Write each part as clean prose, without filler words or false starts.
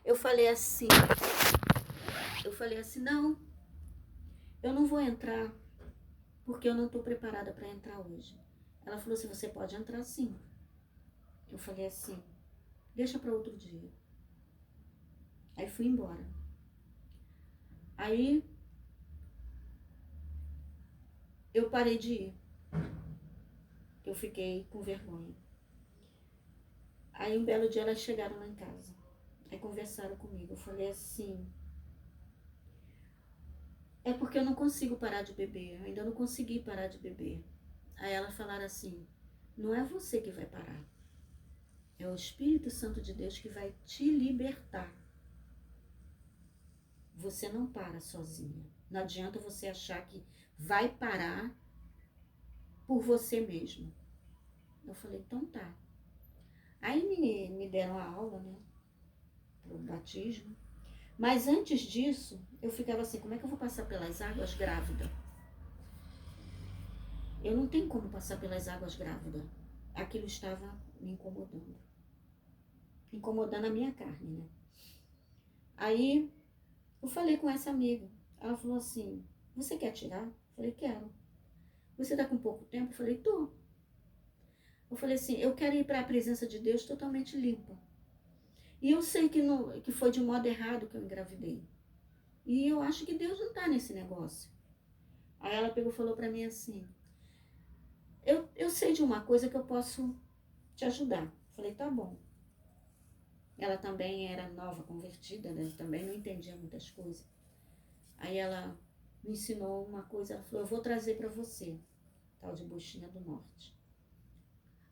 Eu falei assim, não, eu não vou entrar, porque eu não estou preparada para entrar hoje. Ela falou assim, você pode entrar sim. Eu falei assim, deixa para outro dia. Aí fui embora. Aí eu parei de ir. Eu fiquei com vergonha. Aí um belo dia elas chegaram lá em casa. Aí conversaram comigo. Eu falei assim, é porque eu não consigo parar de beber. Eu ainda não consegui parar de beber. Aí elas falaram assim, não é você que vai parar. É o Espírito Santo de Deus que vai te libertar. Você não para sozinha. Não adianta você achar que vai parar por você mesmo. Eu falei, então tá. Aí me deram a aula, né, pro batismo. Mas antes disso, eu ficava assim, como é que eu vou passar pelas águas grávida? Eu não tenho como passar pelas águas grávida. Aquilo estava me incomodando. Incomodando a minha carne, né? Aí eu falei com essa amiga. Ela falou assim, você quer tirar? Eu falei, quero. Você tá com pouco tempo? Eu falei, tô. Eu falei assim, eu quero ir para a presença de Deus totalmente limpa. E eu sei que foi de modo errado que eu engravidei. E eu acho que Deus não tá nesse negócio. Aí ela pegou e falou para mim assim, eu sei de uma coisa que eu posso te ajudar. Eu falei, tá bom. Ela também era nova convertida, né? Também não entendia muitas coisas. Aí ela me ensinou uma coisa, ela falou, eu vou trazer para você, tal de buchinha do norte.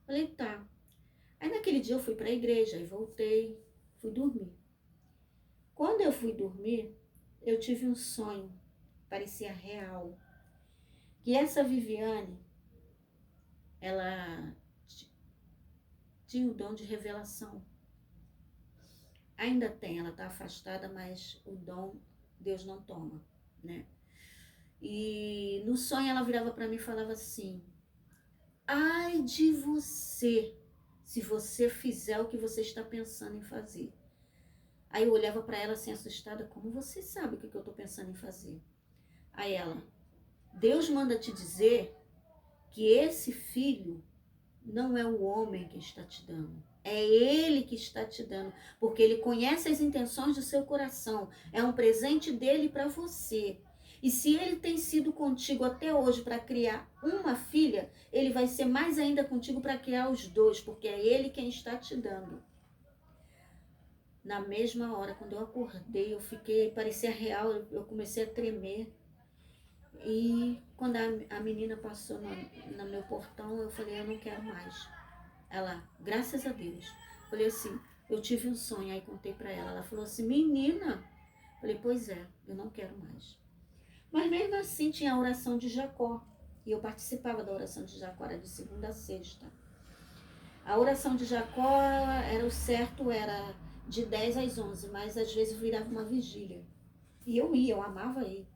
Eu falei, tá. Aí naquele dia eu fui para a igreja, aí voltei, fui dormir. Quando eu fui dormir, eu tive um sonho, parecia real, que essa Viviane, ela tinha o dom de revelação. Ainda tem, ela está afastada, mas o dom Deus não toma, né? E no sonho ela virava para mim e falava assim, ai de você, se você fizer o que você está pensando em fazer. Aí eu olhava para ela assim assustada, como você sabe o que eu estou pensando em fazer? Aí ela, Deus manda te dizer que esse filho não é o homem que está te dando. É ele que está te dando, porque ele conhece as intenções do seu coração. É um presente dele para você. E se ele tem sido contigo até hoje para criar uma filha, ele vai ser mais ainda contigo para criar os dois, porque é ele quem está te dando. Na mesma hora, quando eu acordei, eu fiquei, parecia real, eu comecei a tremer. E quando a menina passou no meu portão, eu falei, eu não quero mais. Ela, graças a Deus. Falei assim, eu tive um sonho, aí contei pra ela. Ela falou assim, menina. Falei, pois é, eu não quero mais. Mas mesmo assim tinha a oração de Jacó. E eu participava da oração de Jacó, era de segunda a sexta. A oração de Jacó, era o certo, era de 10 às 11, mas às vezes virava uma vigília. E eu ia, eu amava ir.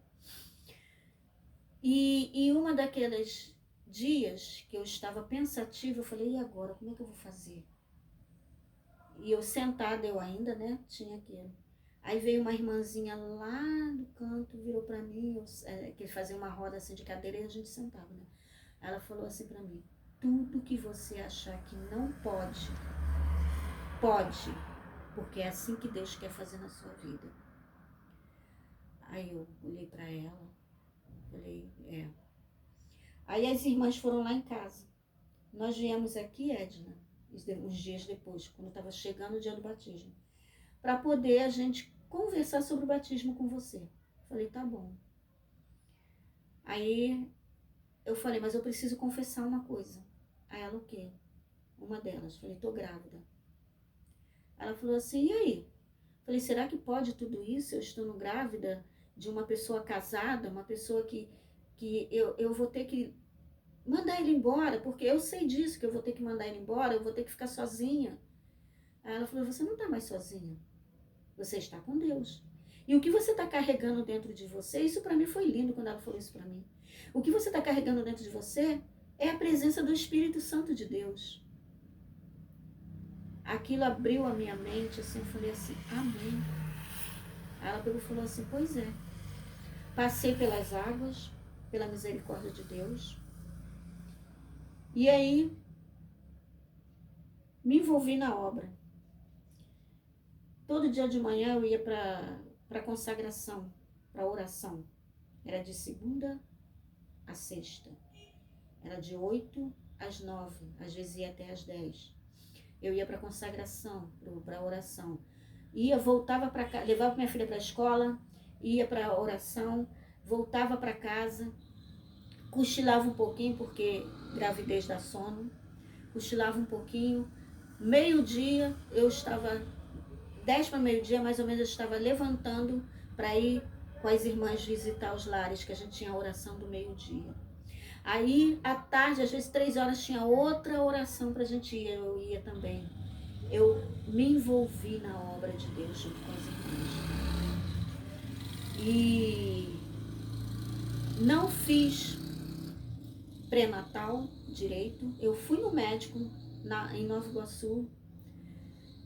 E uma daqueles dias que eu estava pensativa, eu falei, e agora, como é que eu vou fazer? E eu sentada, eu ainda, né, tinha aquilo. Aí veio uma irmãzinha lá do canto, virou pra mim, que fazia uma roda assim de cadeira e a gente sentava, né? Ela falou assim pra mim, tudo que você achar que não pode, pode, porque é assim que Deus quer fazer na sua vida. Aí eu olhei pra ela, falei, é. Aí as irmãs foram lá em casa. Nós viemos aqui, Edna, uns dias depois, quando estava chegando o dia do batismo, para poder a gente conversar sobre o batismo com você. Falei, tá bom. Aí eu falei, mas eu preciso confessar uma coisa. Aí ela, o quê? Uma delas. Falei, tô grávida. Ela falou assim, e aí? Falei, será que pode tudo isso? Eu estando grávida de uma pessoa casada, uma pessoa que eu vou ter que mandar ele embora, porque eu sei disso, que eu vou ter que mandar ele embora, eu vou ter que ficar sozinha. Aí ela falou, você não está mais sozinha, você está com Deus. E o que você está carregando dentro de você, isso para mim foi lindo quando ela falou isso para mim. O que você está carregando dentro de você é a presença do Espírito Santo de Deus. aquilo abriu a minha mente, assim, eu falei assim, amém. Aí ela pegou e falou assim, pois é. Passei pelas águas, pela misericórdia de Deus. E aí, me envolvi na obra. Todo dia de manhã eu ia para consagração, para oração. Era de segunda a sexta. Era de 8 às 9, às vezes ia até às 10. Eu ia para consagração, para oração. Ia, voltava para casa, levava minha filha para a escola, ia para oração, voltava para casa, cochilava um pouquinho, porque gravidez dá sono, cochilava um pouquinho. Meio-dia, eu estava, 10 para meio-dia, mais ou menos, eu estava levantando para ir com as irmãs visitar os lares, que a gente tinha a oração do meio-dia. Aí, à tarde, às vezes 3 horas, tinha outra oração para a gente ir, eu ia também. Eu me envolvi na obra de Deus junto com as irmãs. E não fiz pré-natal direito. Eu fui no médico em Nova Iguaçu,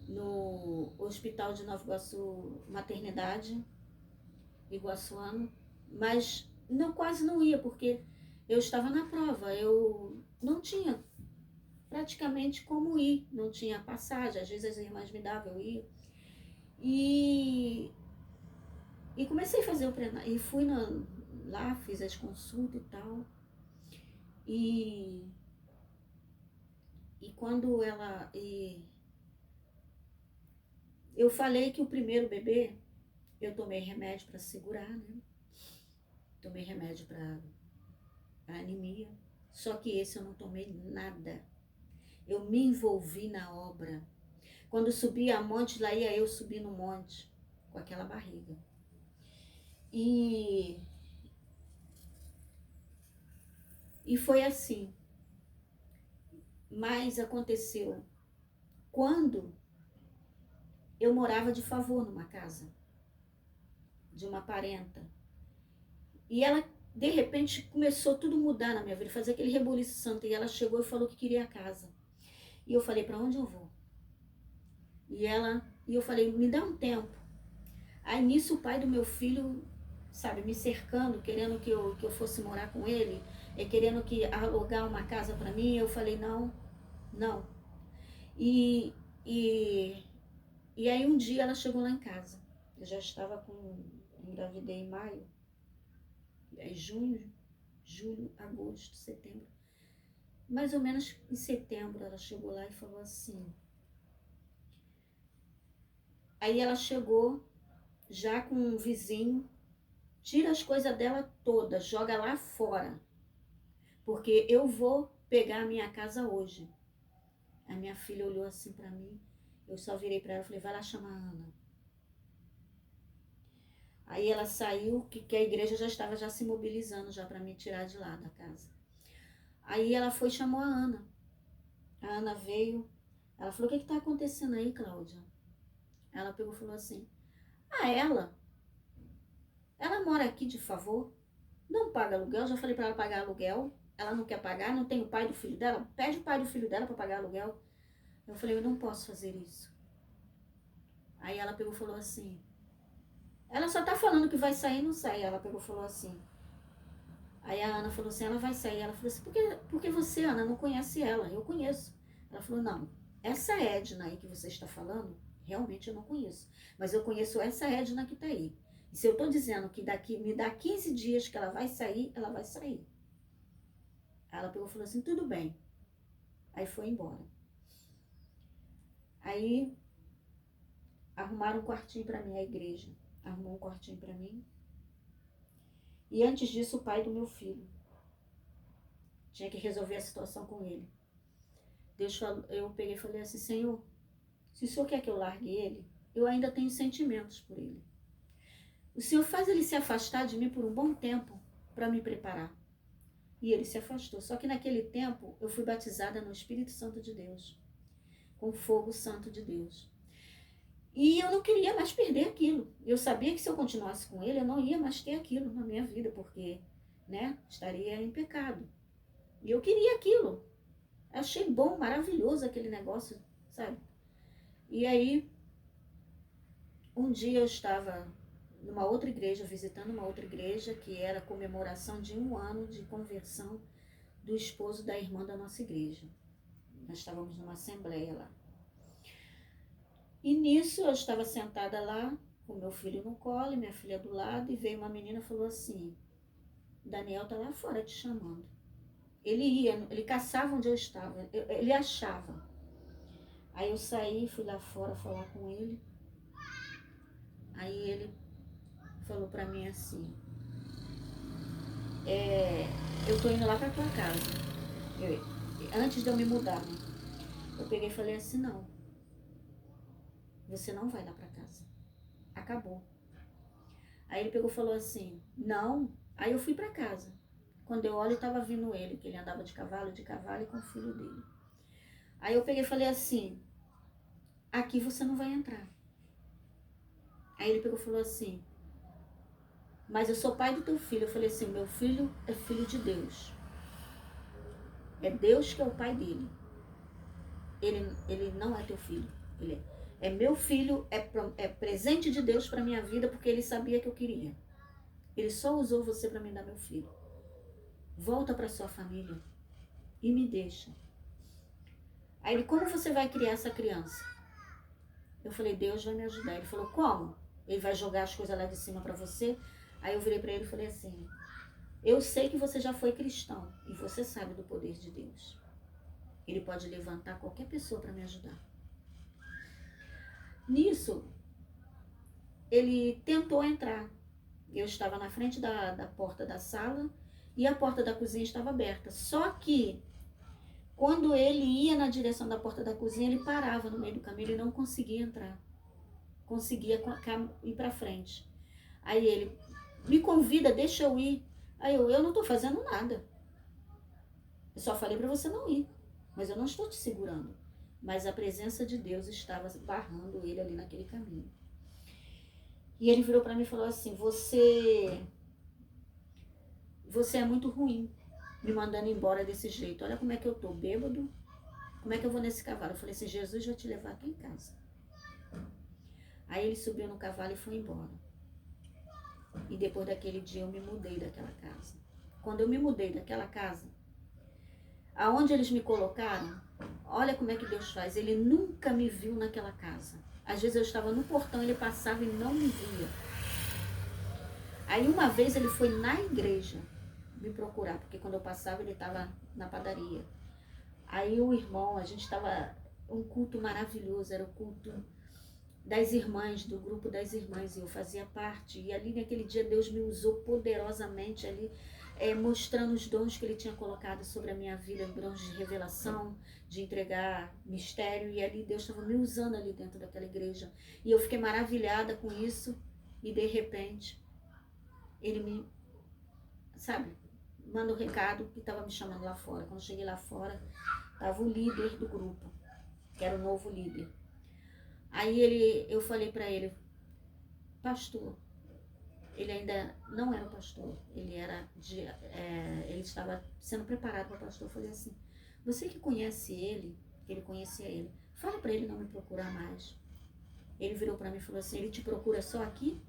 no Hospital de Nova Iguaçu, maternidade, iguaçuano, mas não, quase não ia, porque eu estava na prova, eu não tinha praticamente como ir, não tinha passagem, às vezes as irmãs me davam, eu ia. E comecei a fazer o pré-natal, e fui lá, fiz as consultas e tal, e quando eu falei que o primeiro bebê, eu tomei remédio para segurar, né? Tomei remédio para anemia. Só que esse eu não tomei nada. Eu me envolvi na obra. Quando subia a monte, lá ia eu subir no monte, com aquela barriga. E foi assim. Mas aconteceu quando eu morava de favor numa casa de uma parenta. E ela, de repente, começou tudo mudar na minha vida, fazer aquele rebuliço santo. E ela chegou e falou que queria a casa. E eu falei, para onde eu vou? E eu falei, me dá um tempo. Aí nisso o pai do meu filho, sabe, me cercando, querendo que eu fosse morar com ele, querendo que alugar uma casa para mim. Eu falei, não, não. E, e, e aí um dia ela chegou lá em casa. Eu já estava engravidei em maio, junho, julho, agosto, setembro. Mais ou menos em setembro ela chegou lá e falou assim. Aí ela chegou já com um vizinho, tira as coisas dela todas, joga lá fora, porque eu vou pegar a minha casa hoje. A minha filha olhou assim pra mim, eu só virei pra ela e falei, vai lá chamar a Ana. Aí ela saiu, que a igreja já estava já se mobilizando já para me tirar de lá da casa. Aí ela foi e chamou a Ana. A Ana veio, ela falou, o que está acontecendo aí, Cláudia? Ela pegou e falou assim, ela mora aqui de favor, não paga aluguel, já falei para ela pagar aluguel, ela não quer pagar, não tem o pai do filho dela, pede o pai do filho dela para pagar aluguel. Eu falei, eu não posso fazer isso. Aí ela pegou e falou assim, ela só tá falando que vai sair, não sai. Ela pegou e falou assim. Aí a Ana falou assim, ela vai sair. Ela falou assim, por que você, Ana, não conhece ela? Eu conheço. Ela falou, não, essa Edna aí que você está falando, realmente eu não conheço. Mas eu conheço essa Edna que tá aí. E se eu tô dizendo que me dá 15 dias que ela vai sair, ela vai sair. Aí ela pegou e falou assim, tudo bem. Aí foi embora. Aí arrumaram um quartinho para mim, a igreja. Arrumou um quartinho para mim. E antes disso, o pai do meu filho. Tinha que resolver a situação com ele. Eu peguei e falei assim, Senhor, se o Senhor quer que eu largue ele, eu ainda tenho sentimentos por ele. O Senhor faz ele se afastar de mim por um bom tempo para me preparar. E ele se afastou. Só que naquele tempo eu fui batizada no Espírito Santo de Deus, com o fogo santo de Deus. E eu não queria mais perder aquilo. Eu sabia que se eu continuasse com ele, eu não ia mais ter aquilo na minha vida, porque, né, estaria em pecado. E eu queria aquilo. Eu achei bom, maravilhoso aquele negócio, sabe? E aí, um dia eu estava numa outra igreja, visitando uma outra igreja, que era a comemoração de 1 ano de conversão do esposo da irmã da nossa igreja. Nós estávamos numa assembleia lá. E nisso eu estava sentada lá, com meu filho no colo, e minha filha do lado, e veio uma menina e falou assim: Daniel tá lá fora te chamando. Ele caçava onde eu estava, ele achava. Aí eu saí, fui lá fora falar com ele. Aí ele falou pra mim assim: eu tô indo lá pra tua casa. Antes de eu me mudar, né? Eu peguei e falei assim: não, você não vai lá pra casa. Acabou. Aí ele pegou e falou assim: não. Aí eu fui pra casa. Quando eu olho, tava vindo ele, que ele andava de cavalo e com o filho dele. Aí eu peguei e falei assim: aqui você não vai entrar. Aí ele pegou e falou assim: mas eu sou pai do teu filho. Eu falei assim: meu filho é filho de Deus. É Deus que é o pai dele. Ele não é teu filho. Ele é meu filho, é presente de Deus para minha vida, porque ele sabia que eu queria. Ele só usou você para me dar meu filho. Volta para sua família e me deixa. Aí ele: como você vai criar essa criança? Eu falei: Deus vai me ajudar. Ele falou: como? Ele vai jogar as coisas lá de cima para você? Aí eu virei para ele e falei assim: eu sei que você já foi cristão e você sabe do poder de Deus. Ele pode levantar qualquer pessoa para me ajudar. Nisso, ele tentou entrar. Eu estava na frente da porta da sala e a porta da cozinha estava aberta. Só que, quando ele ia na direção da porta da cozinha, ele parava no meio do caminho, ele não conseguia entrar. Conseguia ir para frente. Aí ele: me convida, deixa eu ir. Aí eu não estou fazendo nada. Eu só falei para você não ir, mas eu não estou te segurando. Mas a presença de Deus estava barrando ele ali naquele caminho. E ele virou para mim e falou assim: você é muito ruim, me mandando embora desse jeito. Olha como é que eu tô, bêbado. Como é que eu vou nesse cavalo? Eu falei assim: Jesus vai te levar aqui em casa. Aí ele subiu no cavalo e foi embora. E depois daquele dia eu me mudei daquela casa. Quando eu me mudei daquela casa, aonde eles me colocaram, olha como é que Deus faz. Ele nunca me viu naquela casa. Às vezes eu estava no portão, ele passava e não me via. Aí uma vez ele foi na igreja me procurar, porque quando eu passava ele estava na padaria. Aí o irmão, a gente estava, um culto maravilhoso, era o culto das irmãs, do grupo das irmãs, e eu fazia parte. E ali naquele dia Deus me usou poderosamente ali, mostrando os dons que ele tinha colocado sobre a minha vida, dons de revelação, de entregar mistério. E ali Deus estava me usando ali dentro daquela igreja. E eu fiquei maravilhada com isso. E de repente, ele me, sabe, manda um recado que estava me chamando lá fora. Quando eu cheguei lá fora, estava o líder do grupo, que era o novo líder. Aí eu falei para ele: pastor, ele ainda não era pastor, ele estava sendo preparado para pastor. Eu falei assim: você que conhece ele, que ele conhecia ele, fala para ele não me procurar mais. Ele virou para mim e falou assim: ele te procura só aqui?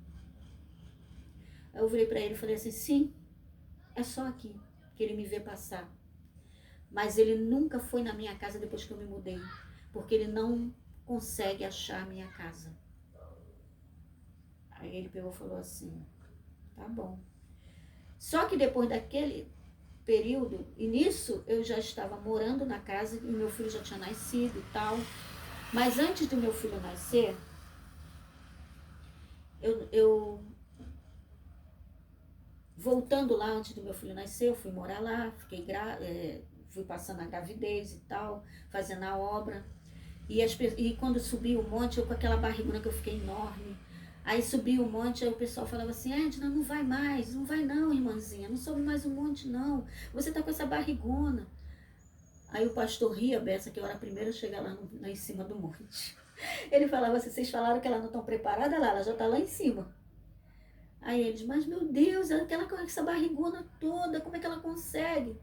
Aí eu virei para ele e falei assim: sim, é só aqui que ele me vê passar. Mas ele nunca foi na minha casa depois que eu me mudei, porque ele não consegue achar a minha casa. Aí ele pegou e falou assim: tá bom. Só que depois daquele período, e nisso eu já estava morando na casa e meu filho já tinha nascido e tal. Mas antes do meu filho nascer, eu voltando lá antes do meu filho nascer, eu fui morar lá, fui passando a gravidez e tal, fazendo a obra. E quando subi o monte, eu com aquela barrigona que eu fiquei enorme. Aí subi o monte, aí o pessoal falava assim: Edna, não vai mais, não vai não, irmãzinha, não sobe mais o monte não, você tá com essa barrigona. Aí o pastor ria, Bessa, que eu era a primeira a chegar lá em cima do monte. Ele falava assim: vocês falaram que ela não estão preparada lá, ela já tá lá em cima. Aí eles: mas meu Deus, ela com essa barrigona toda, como é que ela consegue?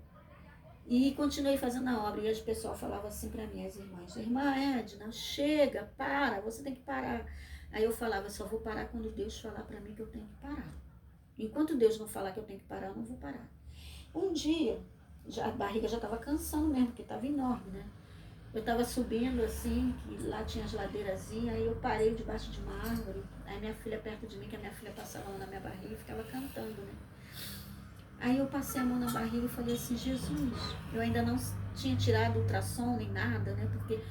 E continuei fazendo a obra. E as pessoas falavam assim para mim, as irmãs: Irmã Edna, chega, para, você tem que parar. Aí eu falava: só vou parar quando Deus falar para mim que eu tenho que parar. Enquanto Deus não falar que eu tenho que parar, eu não vou parar. Um dia, a barriga já estava cansando mesmo, porque estava enorme, né? Eu estava subindo assim, que lá tinha as ladeirazinhas, aí eu parei debaixo de uma árvore. Aí minha filha perto de mim, que a minha filha passava a mão na minha barriga e ficava cantando, né? Aí eu passei a mão na barriga e falei assim: Jesus, eu ainda não tinha tirado o ultrassom nem nada, né? Porque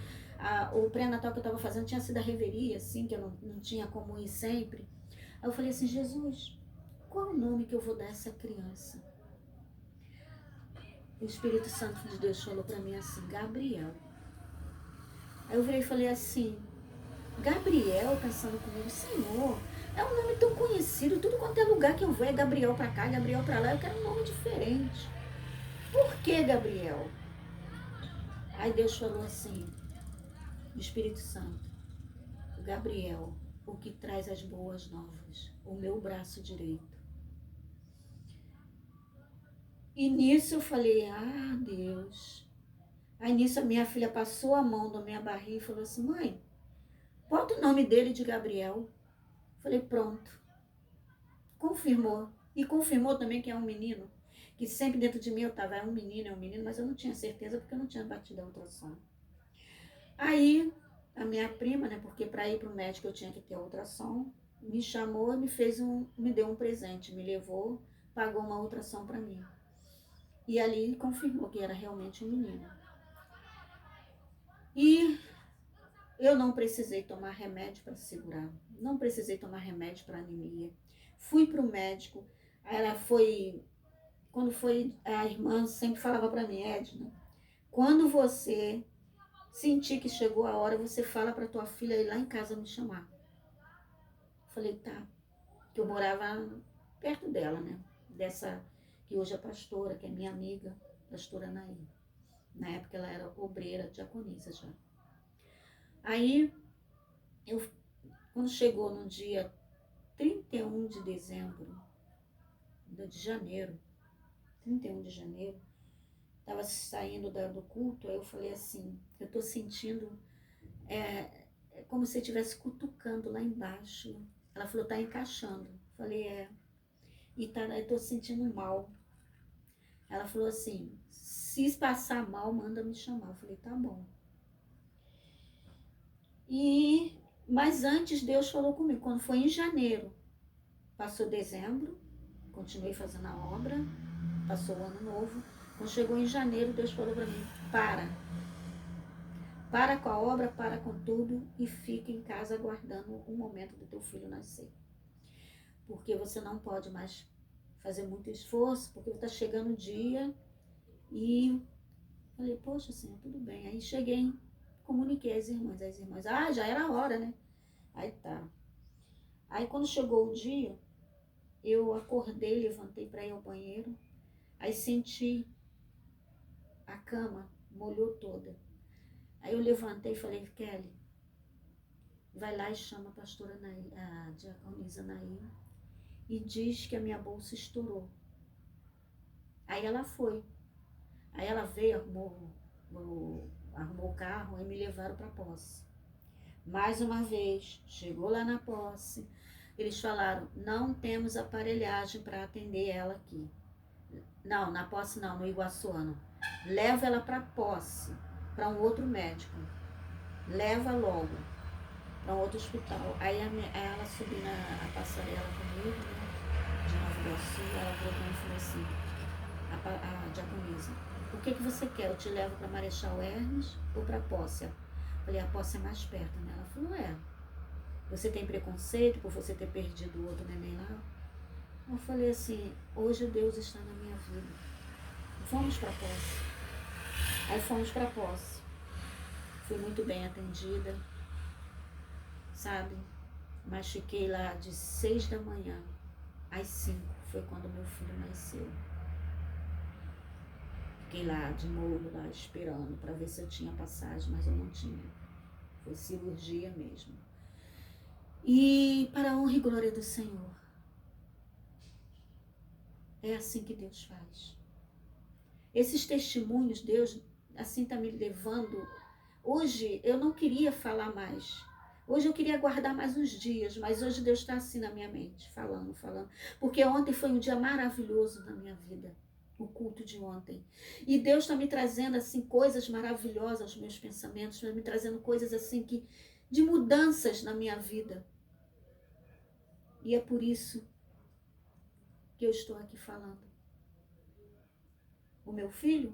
o pré-natal que eu estava fazendo tinha sido a reveria, assim, que eu não tinha como ir sempre. Aí eu falei assim: Jesus, qual o nome que eu vou dar a essa criança? O Espírito Santo de Deus falou para mim assim: Gabriel. Aí eu virei e falei assim: Gabriel, pensando comigo, Senhor, é um nome tão conhecido, tudo quanto é lugar que eu vou é Gabriel para cá, Gabriel para lá, eu quero um nome diferente. Por que Gabriel? Aí Deus falou assim, o Espírito Santo: Gabriel, o que traz as boas novas, o meu braço direito. E nisso eu falei: ah, Deus. Aí nisso a minha filha passou a mão na minha barriga e falou assim: mãe, bota o nome dele de Gabriel. Falei: pronto. Confirmou. E confirmou também que é um menino. Que sempre dentro de mim eu estava: é um menino, mas eu não tinha certeza porque eu não tinha batido a ultrassom. Aí a minha prima, né, porque para ir para o médico eu tinha que ter ultrassom, me chamou e me deu um presente, me levou, pagou uma ultrassom para mim. E ali confirmou que era realmente um menino. E eu não precisei tomar remédio para segurar, não precisei tomar remédio para anemia. Fui para o médico, quando foi, a irmã sempre falava para mim: Edna, quando você sentir que chegou a hora, você fala para tua filha ir lá em casa me chamar. Falei: tá. Que eu morava perto dela, né? Dessa que hoje é pastora, que é minha amiga, pastora Naí. Na época ela era obreira, diaconisa já. Aí, quando chegou no dia 31 de dezembro, de janeiro, 31 de janeiro, estava saindo do culto, aí eu falei assim: eu tô sentindo, é como se eu estivesse cutucando lá embaixo. Ela falou: tá encaixando. Falei: é. E eu tô sentindo mal. Ela falou assim: se passar mal, manda me chamar. Eu falei: tá bom. Mas antes Deus falou comigo, quando foi em janeiro, passou dezembro, continuei fazendo a obra, passou o ano novo. Quando chegou em janeiro, Deus falou para mim: para com a obra, para com tudo e fica em casa aguardando o momento do teu filho nascer. Porque você não pode mais fazer muito esforço, porque está chegando o dia. E falei: poxa, Senhor, tudo bem. Aí cheguei, comuniquei às irmãs, já era a hora, né? Aí tá. Aí quando chegou o dia, eu acordei, levantei para ir ao banheiro, aí senti a cama, molhou toda. Aí eu levantei e falei: Kelly, vai lá e chama a pastora Naí, a diaconisa Naí, e diz que a minha bolsa estourou. Aí ela foi. Aí ela veio, arrumou o carro e me levaram para a posse. Mais uma vez, chegou lá na posse, eles falaram: não temos aparelhagem para atender ela aqui. Não, na posse não, no Iguaçuano. Leva ela para posse, para um outro médico. Leva logo para um outro hospital. Aí ela subiu na passarela comigo, né, de Nova Iguaçu, ela falou para mim e falou assim: a diaconisa, o que você quer? Eu te levo para Marechal Hermes ou para Posse? Falei: a Posse é mais perto, né? Ela falou: é. Você tem preconceito por você ter perdido o outro neném lá? Eu falei assim: hoje Deus está na minha vida. Vamos para Posse. Aí fomos para Posse. Fui muito bem atendida, sabe? Mas fiquei lá de 6 da manhã às 5, foi quando meu filho nasceu. Fiquei lá de molho, lá esperando para ver se eu tinha passagem, mas eu não tinha. Foi cirurgia mesmo. E para a honra e glória do Senhor, é assim que Deus faz. Esses testemunhos, Deus assim está me levando. Hoje eu não queria falar mais. Hoje eu queria guardar mais uns dias, mas hoje Deus está assim na minha mente, falando. Porque ontem foi um dia maravilhoso na minha vida, o culto de ontem. E Deus está me trazendo assim coisas maravilhosas aos meus pensamentos, está me trazendo coisas assim de mudanças na minha vida. E é por isso que eu estou aqui falando. O meu filho,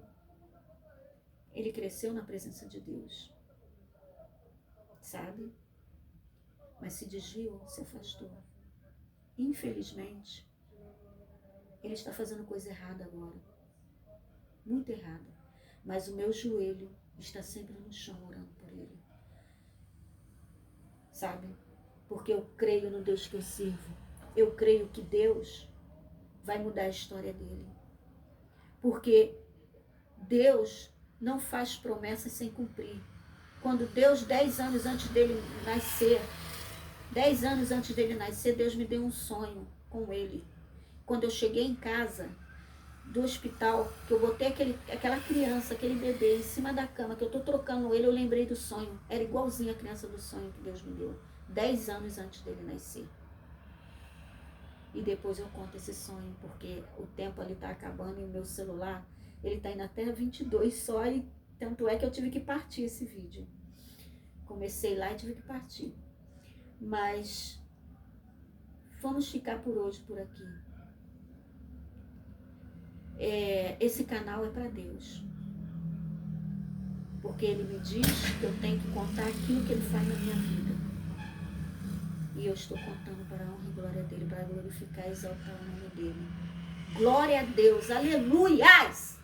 ele cresceu na presença de Deus, sabe? Mas se desviou, se afastou. Infelizmente, ele está fazendo coisa errada agora. Muito errada. Mas o meu joelho está sempre no chão orando por ele. Sabe? Porque eu creio no Deus que eu sirvo. Eu creio que Deus vai mudar a história dele. Porque Deus não faz promessas sem cumprir. Quando Deus, 10 anos antes dele nascer, Deus me deu um sonho com ele. Quando eu cheguei em casa do hospital, que eu botei aquela criança, aquele bebê em cima da cama, que eu tô trocando ele, eu lembrei do sonho. Era igualzinho a criança do sonho que Deus me deu, 10 anos antes dele nascer. E depois eu conto esse sonho, porque o tempo ali tá acabando e o meu celular, ele tá indo até 22 só, e tanto é que eu tive que partir esse vídeo. Comecei lá e tive que partir. Mas vamos ficar por hoje por aqui. Esse canal é para Deus. Porque Ele me diz que eu tenho que contar aquilo que Ele faz na minha vida. E eu estou contando para a honra e glória dEle, para glorificar e exaltar o nome dEle. Glória a Deus, aleluias!